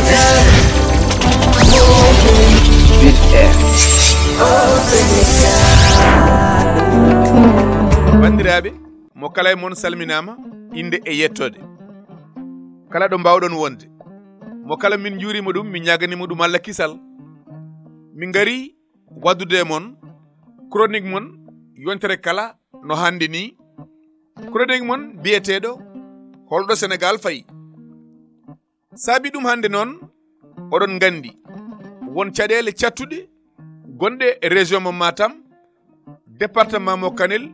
Sénégal. Oh Sénégal. Bandiraɓe mo kala e mon salminama inde e yettode kala ɗo mbawɗon wonde mo kala min juurima ɗum min ñaganima ɗum Allah kisal min gari waddude e mon chronique mon yontere kala no hande ni chronique mon biyeteɗo holɗo Sénégal fayi saabi ɗum hande noon oɗon gandi won caɗele cattuɗe gonɗe e région mo Matam département mo Kanel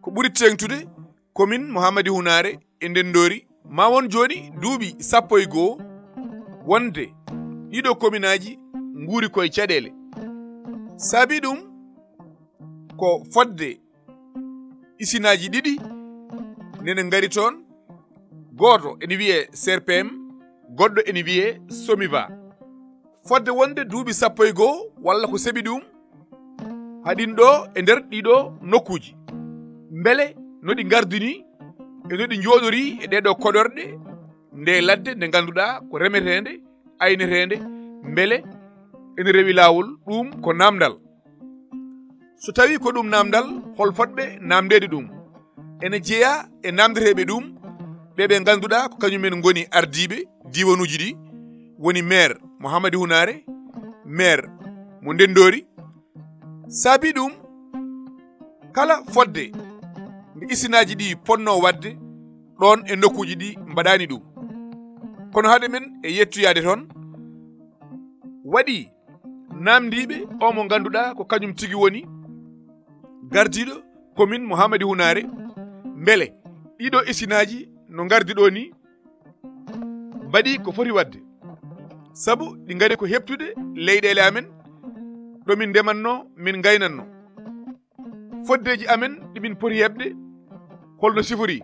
ko ɓuri tengtude commune Mouhamadou Hounare e Ndendori ma won joni duuɓi 11 wonde ɗiɗo commune aji nguuri koye caɗele saabi ɗum ko fodde isinaji ɗiɗi nene ngari toon goto ene wiye CRPM goɗɗo ene wiye Somiva fodde wonde duuɓi 11 walla ko seeɓi ɗum haɗin ɗo e nder ɗiɗo nokkuji beele noɗi gardini e noɗi jooɗori e ɗeɗo koɗorɗe nde ladde nde ganduɗa ko remetede aynetede beele ene rewi lawol ɗum ko namdal so tawi ko ɗum namdal hol fotɓe namdede ɗum ene jeeya e namdeteɓe ɗum ɓeɓe ganduɗa ko kañumen goni ardiɓe diwanuji ɗi woni maire Mouhamadou Hounare maire mo Ndendori saabi ɗum kala fodde nde isinaji ɗi ponno wadde ɗon e nokkuji ɗi mbaɗani ɗum kono haade men e yettuyade toon waɗi namdiɓe o mo ganduɗa ko kañum tigi woni gardiɗo commune Mouhamadou Hounare beele ɗiɗo isinaji no gardi ɗo ni mbaɗi ko foti wadde saabu ɗi gari ko heptude leyɗele amen ɗomin ndemanno min gaynanno foddeji amen ɗimin poti hebde holno sifori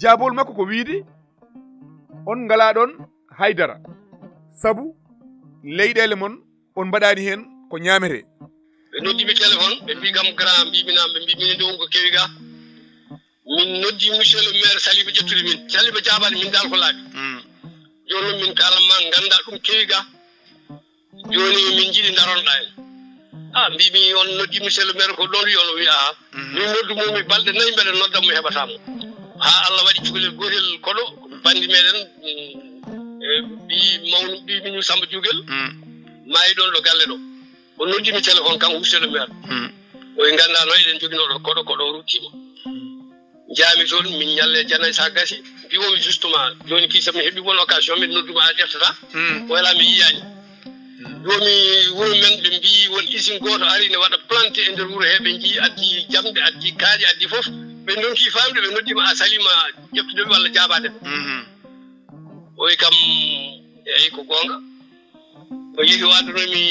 jaabol makko ko wiide on ngala ɗon haydara saabu leyɗele mon on mbaɗani hen ko ñamete ɓe noddiɓe téléphone ɓe mbi kam grand mbimina ɓe mbi minen ɗo ko kewi ga min noddi monsieur le maire Saliba ƴettude min Saliba jaabade min dal ko laaɓi joni noon min kalanma ganda ɗum kewi ga joni min jiiɗi daronɗa en mbimi on noddi monsieur le maire ko ɗon wi on o wi aha min noddu mumi balɗe 4 mbeɗa nodda mo heɓatamo ha Allah waɗi cukalel gotel koɗo bandi meɗen ɓi mawnu ɓi miñum Samba Dioguel maayi ɗon ɗo galle ɗo o noddimi téléphone kanko monsieur le maire oye ganda no eɗen joginoɗo koɗo koɗo ruttima jaami toon min ñalle Janay sa gasi mbiwomi justement joni kisam mi heeɓi bon occasion min nodduma a ƴeftata wala mi yiyani jomi wuro men ɓe mbi won usine goto ari ne waɗa planté e nder wuuro he ɓe jii addi jamɗe addi kaaƴe addi foof ɓe donki famde ɓe noddima a salima ƴeftudeɓe walla jaabade oyi kam eyi ko gonga o yeehi waddanomi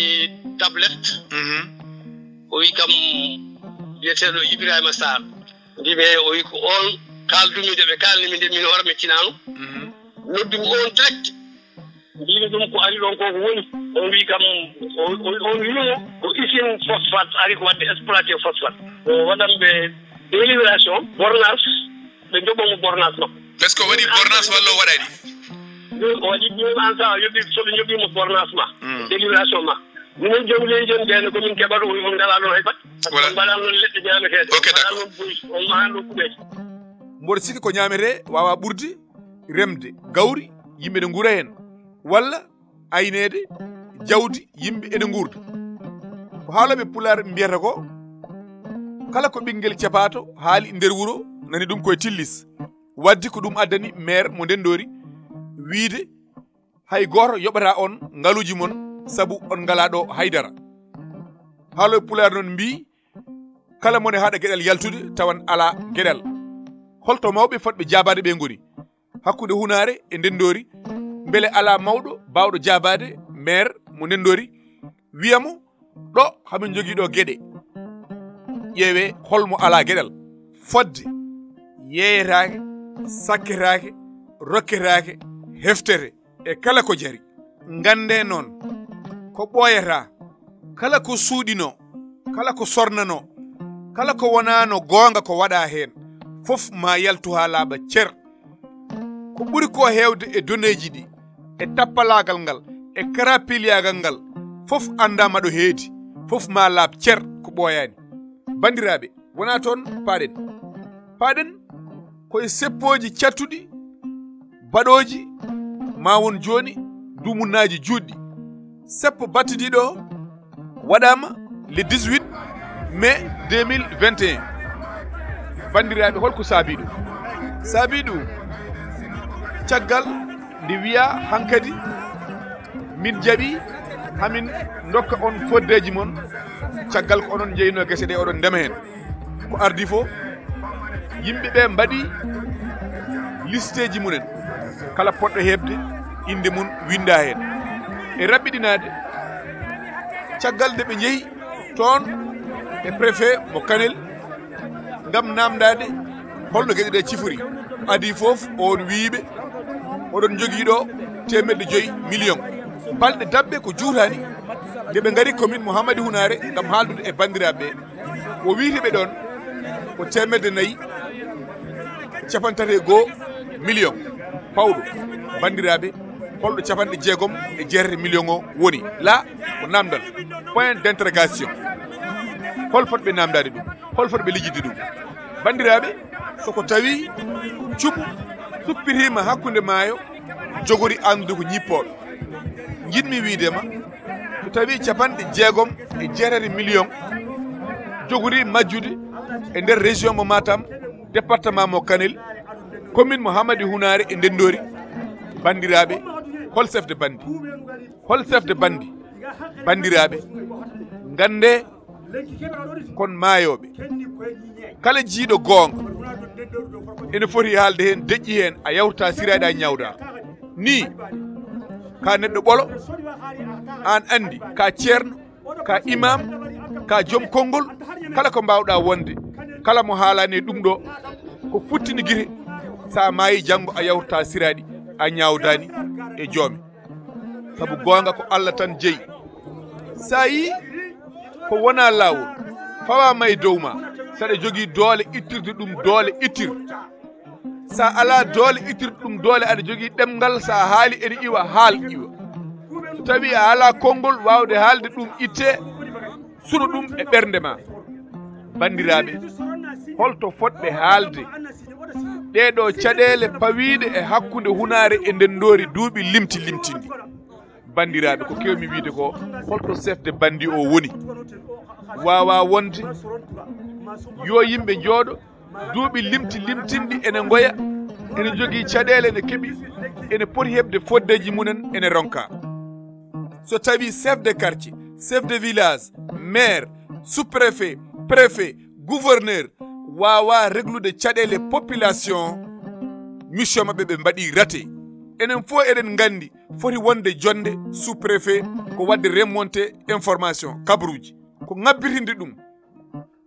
tablette o wi kam wiyeteɗo Ibrahima Sarr mbimi o wi ko on kaldumi de ɓe kalnimi nde min hoore mi tinano noddumi on direct mbimi ɗum ko ari ɗon koko woni on wi kam on wimo ko usine phosphate ari ko wadde exploité phosphate o waɗanɓe délibération bornage ɓe joɓomo bornage makko est ce que waɗi bornage walla o waɗani o waɗi ɗum an sa yoɓi soɓe joɓimo bornage ma délibération ma minen joom leydi en ɓeene komin keɓata on ngala ɗon hay bat mbaɗa noon leɗɗe ñameteɗe mbaɗa noon boyi on maha ɗo kuɓeje mboɗo sikki ko ñamete wawa ɓurde remde gawri yimɓe ne guura hen walla aynede jawdi yimɓe ene gurda ko haaloɓe pulaar mbiyata ko kala ko ɓinguel cepato haali nder wuuro nani ɗum koye tillis waddi ko ɗum addani maire mo Ndendori wiide hay goto yoɓata on ngaluji mon saabu on ngala ɗo haydara haaloɓe pulaar noon mbi kala mone haɗa gueɗal yaltude tawan ala gueɗal holto mawɓe fotɓe jaabade ɓe goni hakkude Hounare e Ndendori beele ala mawɗo bawɗo jaabade maire mo Ndendori wiyamo ɗo hamin jogui ɗo gueɗe ƴeewe holmo ala gueɗal fodde yeeyetake sakketake rokketake heftete e kala ko jari gande noon ko ɓooyata kala ko suuɗino kala ko sornano kala ko wonano gonga ko waɗa hen fof ma yaltu ha laaɓa cer ko ɓuri ko hewde e doneji ɗi e tappalagal ngal e karapiliyagal ngal fof andama ɗo heedi fof ma laab cer ko ɓooyani. Bandiraɓe wona toon paaɗen koye seppoji cattuɗi baɗoji ma won joni dumunnaji juɗɗi. Seppo battidiɗo waɗama le 18 mai 2021. Bandiraɓe holko saabi ɗum caggal nde wiya hankadi min jaɓi hamin dokka on foddeji mon caggal ko onon jeyino gese ɗe oɗon ndema hen. Ko ardi fo yimɓeɓe mbaɗi listeji munen kala poɗɗo hebde inde mum winda hen e rabbiɗinade caggal nde ɓe jeehi toon e préfet mo Kanel ngam namdade holno gueɗe ɗe cifori. Adi foof on wiiɓe oɗon joguiɗo 500 millions balɗe dabɓe ko juutani nde ɓe gari commune Mouhamadou Hounare ngam haaldude e bandiraɓe o wiiteɓe ɗon ko 451 millions pawɗo. Bandiraɓe holɗo 60 millions o woni la ko namdal point d'interrogation. Hol fotɓe namdade ɗum, hol fotɓe lijjide ɗum. Bandiraɓe soko tawi cuɓu suppitima hakkude maayo jogori andude ko ñippoɗo, jiɗmi wiidema so tawi 60 millions jogori majjude e nder région mo Matam, département mo Kanel, commune mo Hamadou Hounare e Ndendori. Bandiraɓe hol chef de bandi bandiraɓe gande kon maayoɓe kala jiiɗo goonga ene foti haalde hen deƴƴi hen a yawta siraɗe a ñawda ni ka neɗɗo ɓolo an andi ka ceerno ka imam ka joom konngol kala ko mbawɗa wonde kala mo haalani ɗum ɗo ko futtini guite sa maayi janggo a yawta siraɗi a ñawdani e joomi sabu goonga ko Allah tan jeeyi. Sa yi ko wona lawol fawama e dow ma saɗa jogui doole ittirde ɗum doole ittir. Sa ala doole ittirde ɗum doole aɗa jogui ɗemgal sa haali ene iwa haal iwa. So tawi a ala konngol wawde haalde ɗum itte suno ɗum e ɓernde ma. Bandiraɓe holto fotɓe haalde ɗeɗo caɗele pawiɗe e hakkude Hounare e Ndendori duuɓi limtindi. Bandiraɓe ko kewmi wiide ko holto chef de bandi o woni wawa wonde yo yimɓe jooɗo duuɓi limtindi ene goya ene jogui caɗele ene keeɓi ene poti hebde foddeji munen ene ronka. So tawi chef de quartier, chef de village, maire, sous-préfet, préfet, gouverneur wawa réglude caɗele population mission mabɓe ɓe mbaɗi raté. Enen fof eɗen gandi foti wonde jonde sous-préfet ko wadde remonté information kabruji ko ngabbitinde ɗum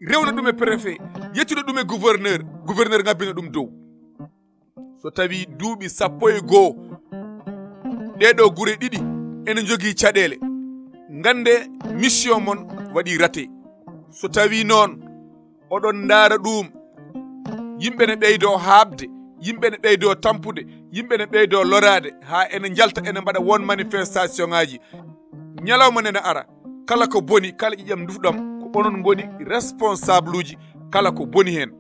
rewna ɗum e préfet yettude ɗum e gouverneur ngabbina ɗum dow. So tawi duuɓi 11 ɗeɗo gure ɗiɗi ene jogui caɗele gande mission mon waɗi raté. So tawi noon oɗon ndaara ɗum yimɓe ne ɓeydo haabde, yimɓe ne ɓeydo tampude, yimɓe ne ɓeydo lorade ha ene jalta ene mbaɗa won manifestation ngaji ñalawma nene ara kala ko boni kala ƴiƴam dufɗam ko onon goni responsable uji kala ko boni hen.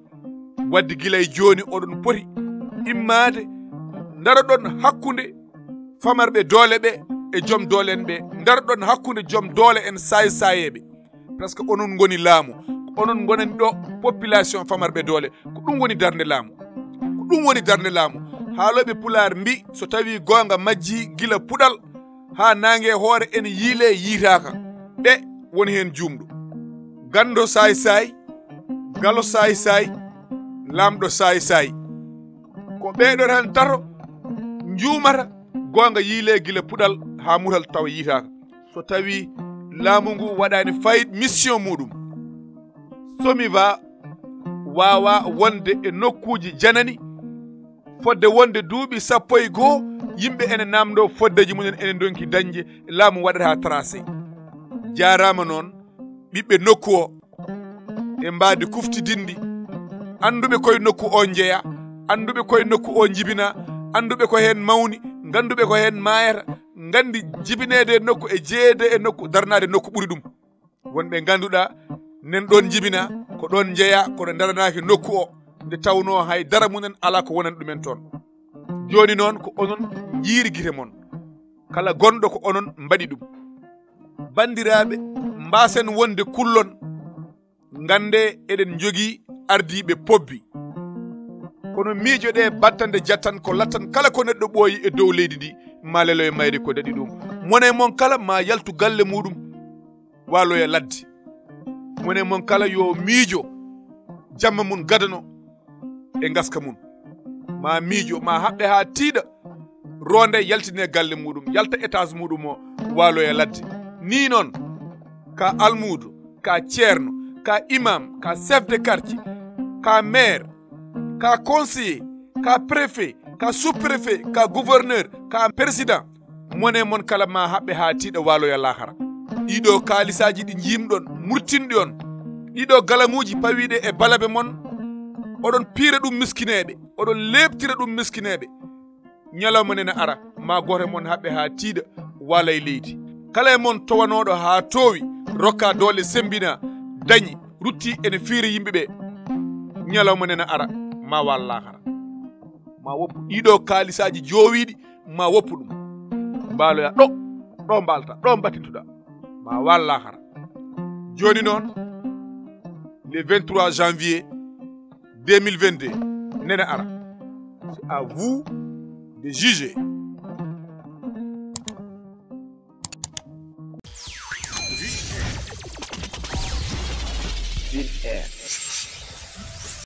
Wadde gila e joni oɗon poti immade daroɗon hakkude famarɓe doole ɓe e joom doole en ɓe, daroɗon hakkude joom doole en sayeɓe presque onon goni laamu, onon gonen ɗo population famarɓe doole ko ɗum woni darde laamu. Haaloɓe Pulaar mbi so tawi gonga majji gila puɗal ha nangue hoore ene yiile yiitaka ɓe woni hen jumɗo. Gando sayi galo sayi lamɗo sayi ko ɓeɗo tan tato jumata gonga yiile gila puɗal ha mutal tawa yiitaka. So tawi laamu ngu waɗani fayit mission muɗum SOMIVA wawa wonde e nokkuji janani fodde wonde duuɓi 11 yimɓe ene namdo foddeji mumen ene donki dañde laamu waɗata ha tracé. Jarama noon ɓiɓɓe nokku o e mbadi kuftidindi anduɓe koye nokku o jeeya, anduɓe koye nokku o jibina, anduɓe ko hen mawni ganduɓe ko hen mayata gandi jibinede e nokku e jeeyede e nokku darnade nokku ɓuuri ɗum wonɓe ganduɗa nen ɗon jibina ko ɗon jeeya koɗo daranaki nokku o nde tawno hay dara munen ala ko wonani ɗumen toon joni noon ko onon jiiri guite mon kala gonɗo ko onon mbaɗi ɗum bandiraɓe mbasen wonde kullon gande eɗen jogii ardiɓe pobbi kono miijo ɗe battande jattan ko lattan kala ko neɗɗo ɓooyi e dow leydi ndi ma lelo e mayde ko daɗi ɗum mone mon kala ma yaltu galle muɗum waloya ladde mone mon kala yo miijo jamma mum gadano e gaska mum ma miijo ma haɓɓe ha tiiɗa ronde yaltine galle muɗum yalta étage muɗum o waloya ladde ni noon ka almudo ka ceerno ka imam ka chef de quartier ka maire ka conseiller ka préfet ka sous-préfet ka gouverneur ka président mone mon kala ma haɓɓe ha tiiɗa waloya lahara ɗiɗo kaalisaji ɗi jimɗon murtinɗi on ɗiɗo galamuji pawiɗe e balabe mon oɗon piira ɗum miskineɓe oɗon lebtira ɗum miskineɓe ñalawma nene ara ma goto mon haɓɓe ha tiiɗa wala e leydi kala e mon towanoɗo ha towi rokka dole sembina dañi rutti ene fiira yimɓeɓe ñalawma nene ara ma wal lahara ma woppu ɗiɗo kaalisaji jowiɗi ma woppu ɗum mbaloya ɗo mbalta ɗo battintuɗa ma wal lahara joni noon le 23 janvier 2022 nene ara c'est à vous de juger. Ville Air.